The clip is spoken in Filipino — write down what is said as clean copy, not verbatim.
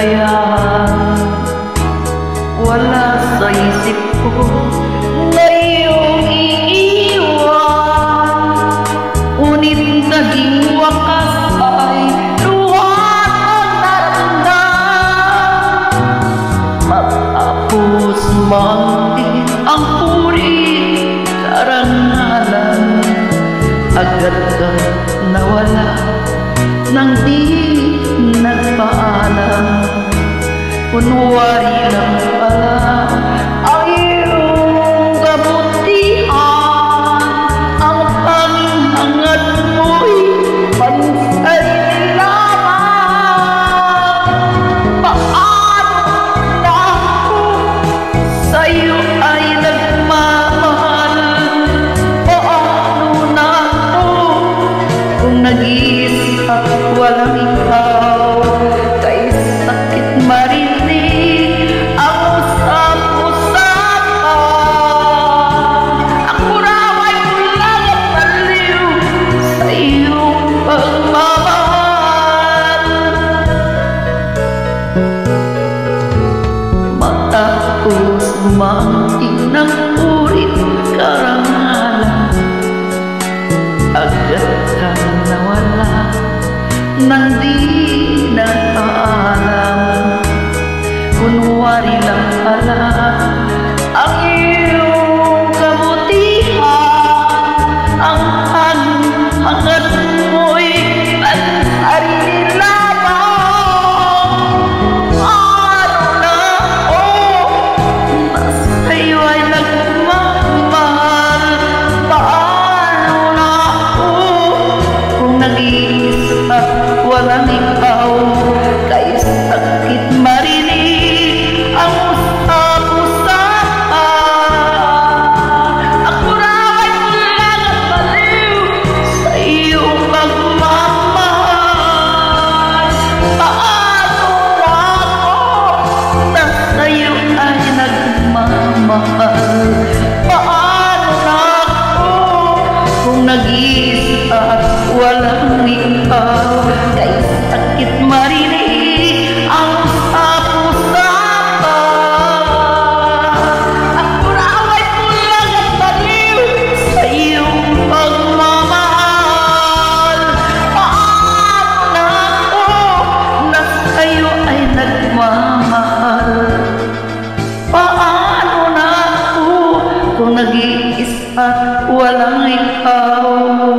kaligayahan. Wala sa isip ko ngayong iiwan, ngunit naging wakas ay luhat ang naramdam. Matapos magtin ang puri karangalan, agad ka nawala nang di nagpaalam. Kunwari lang pala ang iyong kabutihan, ang panghangad mo'y pansay lamang. Paano na ako sa'yo ay nagmamahal? Paano na ako kung nag-iisa at walang ikaw? Kay sakit marinig ang usap-usapan. Ako raw ay kulang at baliw sa iyong pagmamahal. Matapos maging ng ulit karangalan, agad kang nawala nang di nagpaalam. Kunwari lang pala ang iyong kabutihan, ang hangad mo'y pansarili lamang. Paano na ako na sa'yo ay nagmamahal? Paano na ako kung nag-iisa at walang ikaw? Kay sakit marinig ang usap-usapan. Ako raw ay kulang at baliw sa iyong pagmamahal. Paano na ako na sa'yo ay nagmamahal? Paano na ako kung nag-iisa at walang ikaw? Kay sakit marinig ang usap-usapan. Ako raw ay kulang at baliw sa iyong pagmamahal. Paano na ako na sa'yo ay nagmamahal? Paano na ako kung nag-iisa at walang ikaw?